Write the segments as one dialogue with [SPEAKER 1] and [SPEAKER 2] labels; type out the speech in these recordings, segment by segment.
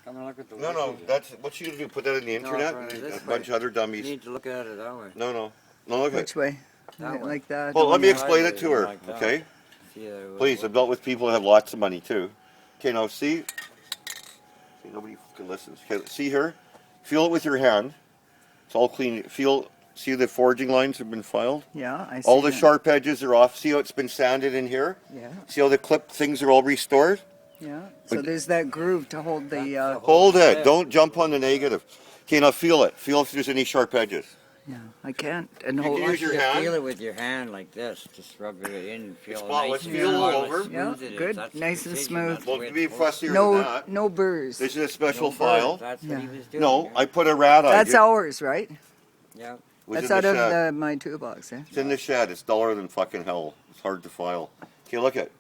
[SPEAKER 1] Come and look at the
[SPEAKER 2] No, that's what you gonna do. Put that on the internet. A bunch of other dummies.
[SPEAKER 1] You need to look at it that way.
[SPEAKER 2] No. Look at
[SPEAKER 3] Which way?
[SPEAKER 1] That way.
[SPEAKER 3] Like that?
[SPEAKER 2] Well, let me
[SPEAKER 3] yeah.
[SPEAKER 2] explain it to her,
[SPEAKER 1] Like that.
[SPEAKER 2] okay?
[SPEAKER 1] See,
[SPEAKER 2] Please, I've dealt with people who have lots of money too. Okay, now see, nobody fucking listens. Okay, see here, feel it with your hand. It's all clean. See the forging lines have been filed.
[SPEAKER 3] Yeah, I see.
[SPEAKER 2] All the
[SPEAKER 3] that.
[SPEAKER 2] sharp edges are off. See how it's been sanded in here.
[SPEAKER 3] Yeah.
[SPEAKER 2] See how the clip things are all restored.
[SPEAKER 3] Yeah. So there's that groove to hold the.
[SPEAKER 2] Hold it. Don't jump on the negative. Okay, now feel it. Feel if there's any sharp edges.
[SPEAKER 3] Yeah, I can't. And
[SPEAKER 2] You
[SPEAKER 3] hold.
[SPEAKER 2] can use your
[SPEAKER 1] You
[SPEAKER 2] hand.
[SPEAKER 1] feel it with your hand like this. Just rub it in and feel
[SPEAKER 2] Spotless.
[SPEAKER 1] nice.
[SPEAKER 2] Feel
[SPEAKER 1] and
[SPEAKER 2] all over.
[SPEAKER 1] smooth
[SPEAKER 3] Yeah,
[SPEAKER 1] it is.
[SPEAKER 3] good.
[SPEAKER 1] That's the
[SPEAKER 3] Nice and
[SPEAKER 1] precision.
[SPEAKER 3] smooth.
[SPEAKER 1] That's the
[SPEAKER 2] Well,
[SPEAKER 1] way
[SPEAKER 2] to be
[SPEAKER 1] it's supposed
[SPEAKER 2] fussier than
[SPEAKER 3] No,
[SPEAKER 2] that.
[SPEAKER 3] no burrs.
[SPEAKER 2] This is a special
[SPEAKER 1] to be.
[SPEAKER 2] file.
[SPEAKER 1] That's what he was doing.
[SPEAKER 2] No,
[SPEAKER 1] here.
[SPEAKER 2] I put a rat eye.
[SPEAKER 3] That's ours, right?
[SPEAKER 1] Yeah.
[SPEAKER 2] Was
[SPEAKER 3] That's
[SPEAKER 2] in
[SPEAKER 3] out
[SPEAKER 2] the
[SPEAKER 3] of
[SPEAKER 2] shed.
[SPEAKER 3] my toolbox. Eh?
[SPEAKER 2] It's in the shed. It's duller than fucking hell. It's hard to file. Okay, look at.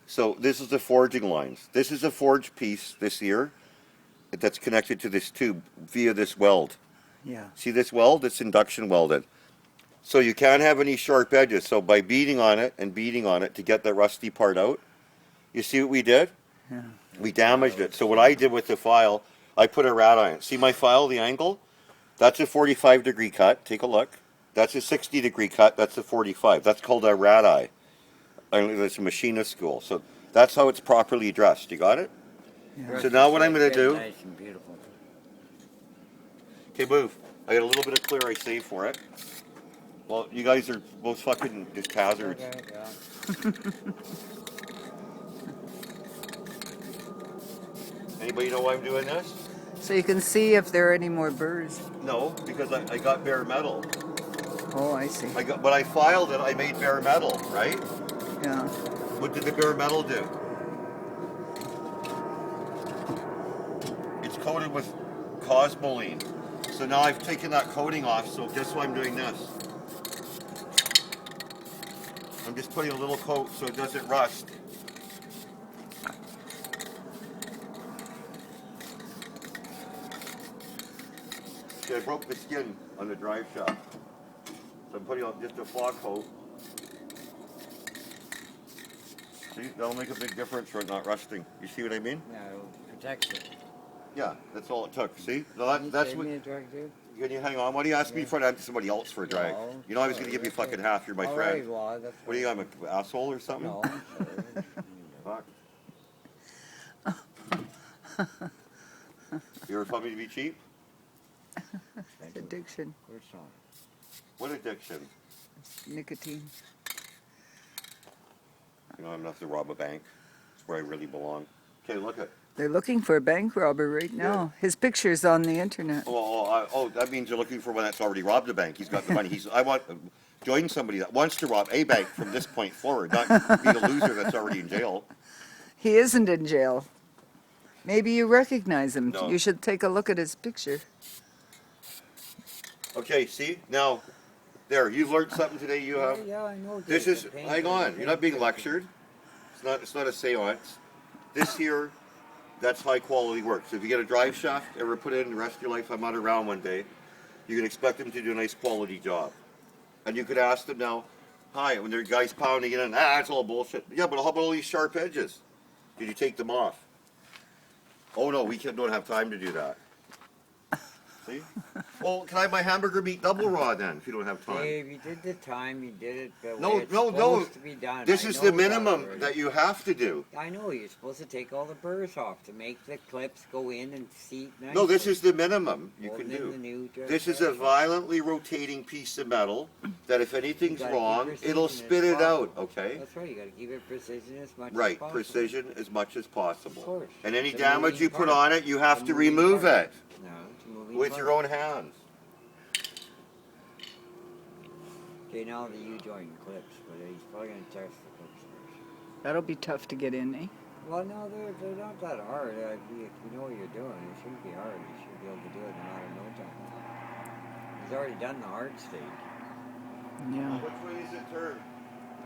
[SPEAKER 2] So this is the forging lines. This is a forged piece this year that's connected to this tube via this weld.
[SPEAKER 3] Yeah.
[SPEAKER 2] See this weld? It's induction welded. So you can't have any sharp edges. So by beating on it and beating on it to get the rusty part out, you see what we did?
[SPEAKER 3] Yeah.
[SPEAKER 2] We damaged it. So what I did with the file, I put a rat eye on it. See my file, the angle? That's a 45-degree cut. Take a look. That's a 60-degree cut. That's a 45. That's called a rat eye. It's a machinist school. So that's how it's properly dressed. You got it?
[SPEAKER 3] Yeah.
[SPEAKER 2] So now what I'm going to do...
[SPEAKER 1] Nice and beautiful.
[SPEAKER 2] Okay, move. I got a little bit of clear I saved for it. Well, you guys are both fucking just hazards.
[SPEAKER 1] Okay, yeah.
[SPEAKER 2] Anybody know why I'm doing this?
[SPEAKER 3] So you can see if there are any more burrs.
[SPEAKER 2] No, because I got bare metal.
[SPEAKER 3] Oh, I see.
[SPEAKER 2] When I filed it, I made bare metal, right?
[SPEAKER 3] Yeah.
[SPEAKER 2] What did the bare metal do? It's coated with cosmoline. So now I've taken that coating off, so guess why I'm doing this? I'm just putting a little coat so it doesn't rust. Okay, I broke the skin on the drive shaft. So I'm putting on just a flaw coat. See, that'll make a big difference for it not rusting. You see what I mean?
[SPEAKER 1] Yeah, it'll protect it.
[SPEAKER 2] Yeah, that's all it took. See? No, that's
[SPEAKER 1] Save
[SPEAKER 2] what.
[SPEAKER 1] me a drag, dude?
[SPEAKER 2] Can you hang on? Why do you ask me for that to somebody else for a drag?
[SPEAKER 1] No,
[SPEAKER 2] You know I was going to give you fucking half. You're my
[SPEAKER 1] All
[SPEAKER 2] friend.
[SPEAKER 1] right, well, that's
[SPEAKER 2] What do you got? I'm an asshole or something?
[SPEAKER 1] No.
[SPEAKER 2] Fuck. You ever told me to be cheap?
[SPEAKER 3] Addiction.
[SPEAKER 1] Which song?
[SPEAKER 2] What addiction?
[SPEAKER 3] Nicotine.
[SPEAKER 2] You know, I'm enough to rob a bank. It's where I really belong. Okay, look at.
[SPEAKER 3] They're looking for a bank robber right now. His picture's on the internet.
[SPEAKER 2] That means you're looking for one that's already robbed a bank. He's got the money. I want join somebody that wants to rob a bank from this point forward, not be the loser that's already in jail.
[SPEAKER 3] He isn't in jail. Maybe you recognize him.
[SPEAKER 2] No.
[SPEAKER 3] You should take a look at his picture.
[SPEAKER 2] Okay, see now, there. You've learned something today. You have.
[SPEAKER 1] Yeah, I know.
[SPEAKER 2] This
[SPEAKER 1] Dave,
[SPEAKER 2] is.
[SPEAKER 1] the paint-
[SPEAKER 2] Hang on. You're not being lectured. It's not a séance. This here, that's high quality work. So if you get a drive shaft, ever put it in the rest of your life, I'm not around one day, you can expect them to do a nice quality job. And you could ask them now, hi, when there are guys pounding it in, it's all bullshit. Yeah, but how about all these sharp edges? Did you take them off? Oh no, we don't have time to do that. See? Well, can I have my hamburger meat double raw then, if you don't have time?
[SPEAKER 1] Dave, you did the time, you did it the
[SPEAKER 2] No,
[SPEAKER 1] way it's
[SPEAKER 2] no.
[SPEAKER 1] supposed to be done.
[SPEAKER 2] This
[SPEAKER 1] I
[SPEAKER 2] is
[SPEAKER 1] know
[SPEAKER 2] the
[SPEAKER 1] that
[SPEAKER 2] minimum
[SPEAKER 1] already.
[SPEAKER 2] that you have to do.
[SPEAKER 1] I know, you're supposed to take all the burrs off to make the clips go in and seat nice.
[SPEAKER 2] No, this is the minimum you can do. This is a
[SPEAKER 1] violent.
[SPEAKER 2] violently rotating piece of metal that if anything's
[SPEAKER 1] You gotta keep
[SPEAKER 2] wrong,
[SPEAKER 1] precision
[SPEAKER 2] it'll
[SPEAKER 1] as
[SPEAKER 2] spit it out,
[SPEAKER 1] possible.
[SPEAKER 2] okay?
[SPEAKER 1] That's right, you gotta keep it precision as much as
[SPEAKER 2] Right,
[SPEAKER 1] possible.
[SPEAKER 2] precision as much as possible.
[SPEAKER 1] Of course.
[SPEAKER 2] And any
[SPEAKER 1] It's a
[SPEAKER 2] damage
[SPEAKER 1] moving
[SPEAKER 2] you put
[SPEAKER 1] part.
[SPEAKER 2] on it, you have
[SPEAKER 1] It's a
[SPEAKER 2] to
[SPEAKER 1] moving
[SPEAKER 2] remove
[SPEAKER 1] part.
[SPEAKER 2] it
[SPEAKER 1] No, it's a moving
[SPEAKER 2] with
[SPEAKER 1] part.
[SPEAKER 2] your own hands.
[SPEAKER 1] Okay, now the U-joint clips, but he's probably gonna test the clips first.
[SPEAKER 3] That'll be tough to get in, eh?
[SPEAKER 1] Well, no, they're not that hard. If you know what you're doing, it shouldn't be hard. You should be able to do it in a matter of no time. He's already done the hard stage.
[SPEAKER 3] Yeah.
[SPEAKER 2] Which way does it turn?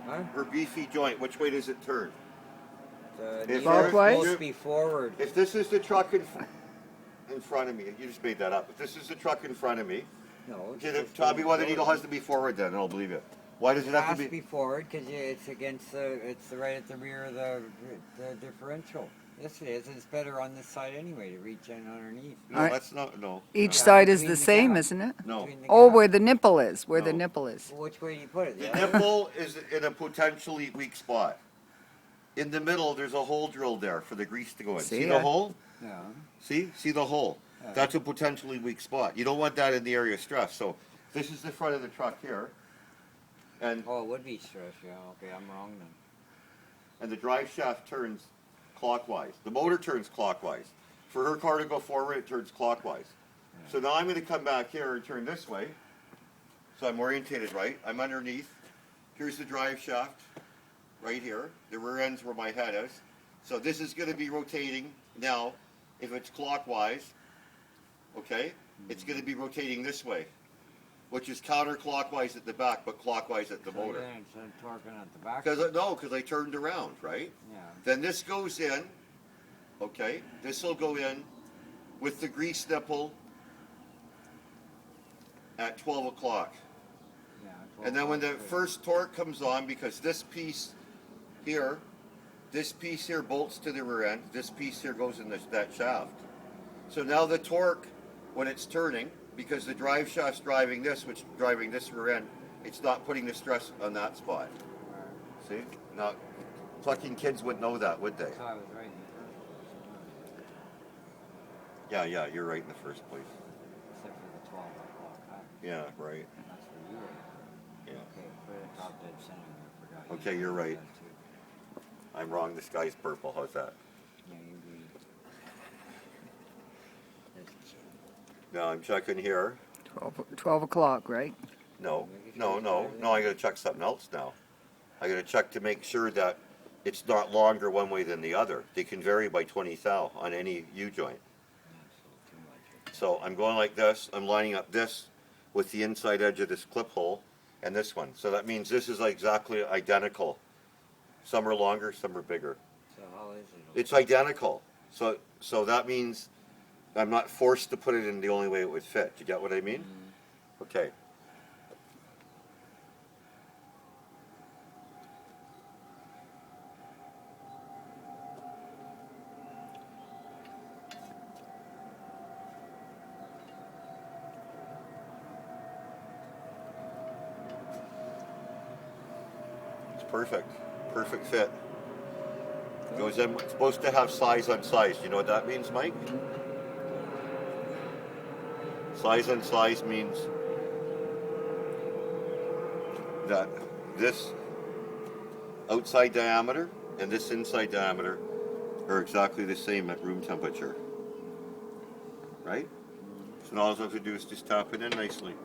[SPEAKER 1] Huh?
[SPEAKER 2] For beefy joint, which way does it turn?
[SPEAKER 1] The
[SPEAKER 2] If
[SPEAKER 1] needle's
[SPEAKER 3] Clockwise?
[SPEAKER 1] supposed to be forward.
[SPEAKER 2] If this is the truck in front of me, you just made that up. If this is the truck in front of me,
[SPEAKER 1] No, it's
[SPEAKER 2] okay,
[SPEAKER 1] supposed to
[SPEAKER 2] tell
[SPEAKER 1] be
[SPEAKER 2] me why the
[SPEAKER 1] forward.
[SPEAKER 2] needle has to be forward then, and I'll believe it. Why does it
[SPEAKER 1] It
[SPEAKER 2] have
[SPEAKER 1] has
[SPEAKER 2] to be?
[SPEAKER 1] forward because it's against the, it's right at the rear of the differential. Yes, it is. It's better on this side anyway to reach in underneath.
[SPEAKER 2] No,
[SPEAKER 3] Alright.
[SPEAKER 2] that's not. No.
[SPEAKER 3] Each
[SPEAKER 2] no.
[SPEAKER 3] side is
[SPEAKER 1] Between
[SPEAKER 3] the
[SPEAKER 1] the
[SPEAKER 3] same,
[SPEAKER 1] gap.
[SPEAKER 3] isn't it?
[SPEAKER 2] No.
[SPEAKER 1] Between the
[SPEAKER 3] Oh,
[SPEAKER 1] gap.
[SPEAKER 3] where the nipple is. Where the
[SPEAKER 2] No.
[SPEAKER 3] nipple is.
[SPEAKER 1] Well, which way do you put it?
[SPEAKER 2] The
[SPEAKER 1] other?
[SPEAKER 2] nipple is in a potentially weak spot. In the middle, there's a hole drilled there for the grease to go in. See
[SPEAKER 3] See,
[SPEAKER 2] the hole?
[SPEAKER 1] Yeah.
[SPEAKER 2] See the hole?
[SPEAKER 1] Yeah.
[SPEAKER 2] That's a potentially weak spot. You don't want that in the area of stress. So this is the front of the truck here, and
[SPEAKER 1] Oh, it would be stress. Yeah. Okay, I'm wrong then.
[SPEAKER 2] the drive shaft turns clockwise. The motor turns clockwise. For her car to go forward, it turns clockwise.
[SPEAKER 1] Yeah.
[SPEAKER 2] So now I'm going to come back here and turn this way. So I'm orientated right. I'm underneath. Here's the drive shaft right here. The rear end's where my head is. So this is going to be rotating now. If it's clockwise, okay, it's going to be rotating this way, which is counterclockwise at the back, but clockwise at the
[SPEAKER 1] So
[SPEAKER 2] motor.
[SPEAKER 1] then it's torquing at the back.
[SPEAKER 2] Because I turned around, right?
[SPEAKER 1] Yeah.
[SPEAKER 2] Then this goes in, okay, this will go in with the grease nipple at 12 o'clock.
[SPEAKER 1] Yeah.
[SPEAKER 2] And then when the
[SPEAKER 1] 12
[SPEAKER 2] first torque comes on, because this piece here bolts to the rear end, this piece here goes in that shaft. So now the torque, when it's turning, because the drive shaft's driving this, which is driving this rear end, it's not putting the stress on that spot. See? Now, fucking kids wouldn't know that, would they?
[SPEAKER 1] So I was right in the first place.
[SPEAKER 2] Yeah, you're right in the first place.
[SPEAKER 1] Except for the 12 o'clock. Huh?
[SPEAKER 2] Yeah, right.
[SPEAKER 1] That's where you were.
[SPEAKER 2] Yeah.
[SPEAKER 1] Okay, put it top dead center. I forgot.
[SPEAKER 2] Okay, you're right. I'm wrong. The sky's purple. How's that?
[SPEAKER 1] Yeah, you agree.
[SPEAKER 2] Now I'm checking here.
[SPEAKER 3] 12 o'clock, right?
[SPEAKER 2] No. I gotta check something else now. I gotta check to make sure that it's not longer one way than the other. They can vary by 20 thou on any U-joint. So I'm going like this. I'm lining up this with the inside edge of this clip hole and this one. So that means this is exactly identical. Some are longer, some are bigger.
[SPEAKER 1] So how is it?
[SPEAKER 2] It's identical. So that means I'm not forced to put it in the only way it would fit. You get what I mean? Okay. It's perfect. Perfect fit. Goes in. It's supposed to have size on size. You know what that means, Mike? Size on size means that this outside diameter and this inside diameter are exactly the same at room temperature. Right? So now all I have to do is just tap it in nicely.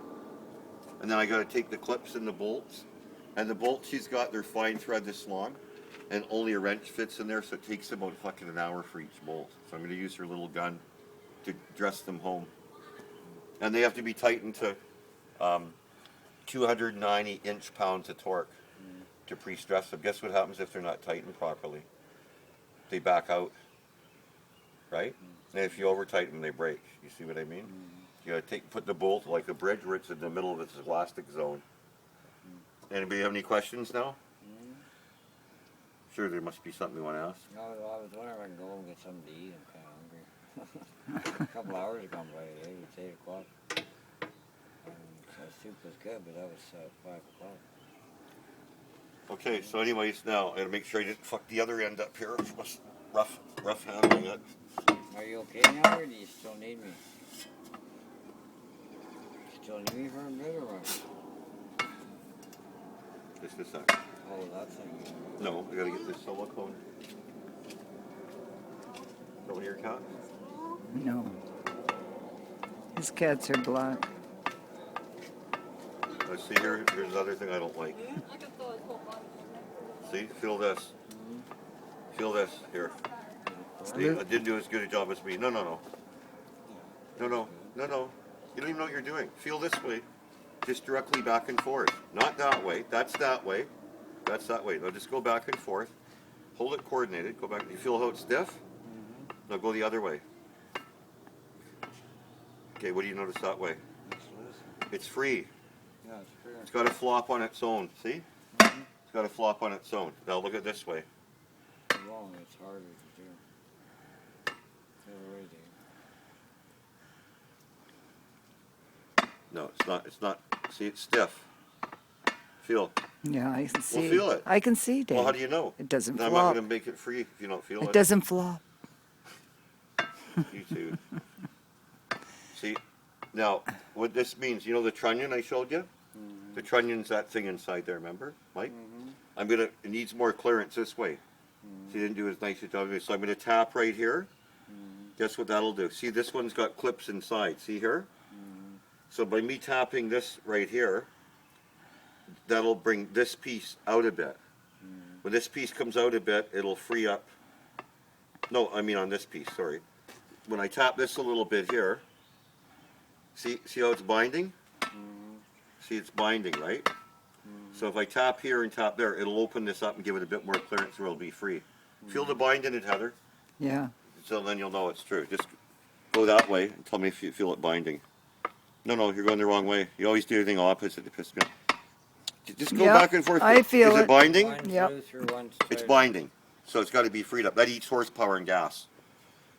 [SPEAKER 2] And then I got to take the clips and the bolts. And the bolts she's got, they're fine thread this long. And only a wrench fits in there, so it takes about fucking an hour for each bolt. So I'm going to use her little gun to dress them home. And they have to be tightened to 290 inch-pounds of torque to pre-stress them. Guess what happens if they're not tightened properly? They back out, right? And if you over-tighten them, they break. You see what I mean? You got to put the bolt like a bridge where it's in the middle of its elastic zone. Anybody have any questions now? Sure, there must be something you want to ask.
[SPEAKER 1] No, I was wondering if I can go and get something to eat. I'm kind of hungry. A couple hours have gone by today. It's 8 o'clock. So soup was good, but that was 5 o'clock.
[SPEAKER 2] Okay, so anyways, now I gotta make sure I didn't fuck the other end up here. It was rough handling it.
[SPEAKER 1] Are you okay now, or do you still need me? Still need me for a bit, or what?
[SPEAKER 2] Just a sec.
[SPEAKER 1] Oh, that thing.
[SPEAKER 2] No, I gotta get this silicone. Go to your cat.
[SPEAKER 3] No. His cats are black.
[SPEAKER 2] Let's see here. Here's another thing I don't like. See, feel this. Feel this here. See, I didn't do as good a job as me. No. You don't even know what you're doing. Feel this way. Just directly back and forth. Not that way. That's that way. That's that way. Now just go back and forth. Hold it coordinated. Go back. You feel how it's stiff? Now go the other way. Okay, what do you notice that way? It's free.
[SPEAKER 1] Yeah, it's fair.
[SPEAKER 2] It's got to flop on its own. See? It's got to flop on its own. Now look at this way.
[SPEAKER 1] Long, it's harder to do.
[SPEAKER 2] No, it's not. It's not. See, it's stiff. Feel.
[SPEAKER 3] Yeah, I can see.
[SPEAKER 2] feel it.
[SPEAKER 3] I can see, Dave.
[SPEAKER 2] Well, how do you know?
[SPEAKER 3] It doesn't
[SPEAKER 2] I'm not
[SPEAKER 3] flop.
[SPEAKER 2] going to make it free if you don't feel it.
[SPEAKER 3] It doesn't flop.
[SPEAKER 2] You too. See, now, what this means, you know the trunnion I showed you? The trunnion's that thing inside there, remember, Mike? It needs more clearance this way. See, didn't do as nice a job. So I'm going to tap right here. Guess what that'll do? See, this one's got clips inside. See here? So by me tapping this right here, that'll bring this piece out a bit. When this piece comes out a bit, it'll free up. No, I mean on this piece, sorry. When I tap this a little bit here, see how it's binding? See, it's binding, right? So if I tap here and tap there, it'll open this up and give it a bit more clearance where it'll be free. Feel the bind in it, Heather?
[SPEAKER 3] Yeah.
[SPEAKER 2] So then you'll know it's true. Just go that way and tell me if you feel it binding. No, you're going the wrong way. You always do everything opposite. It pisses me off. Just go
[SPEAKER 3] Yep,
[SPEAKER 2] back and forth.
[SPEAKER 3] I feel
[SPEAKER 2] Is it
[SPEAKER 3] it.
[SPEAKER 2] binding?
[SPEAKER 1] One
[SPEAKER 3] Yep.
[SPEAKER 1] through one
[SPEAKER 2] It's
[SPEAKER 1] side.
[SPEAKER 2] binding. So it's got to be freed up. That eats horsepower and gas.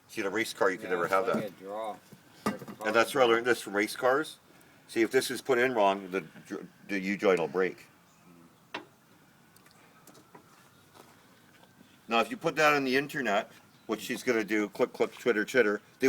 [SPEAKER 2] See, in a race car, you could
[SPEAKER 1] Yeah,
[SPEAKER 2] never
[SPEAKER 1] it's
[SPEAKER 2] have
[SPEAKER 1] like
[SPEAKER 2] that.
[SPEAKER 1] a draw for the power.
[SPEAKER 2] And that's where I learned this from race cars. See, if this is put in wrong, the U-joint will break. Now, if you put that on the internet, which she's going to do, click, click, Twitter, chitter, they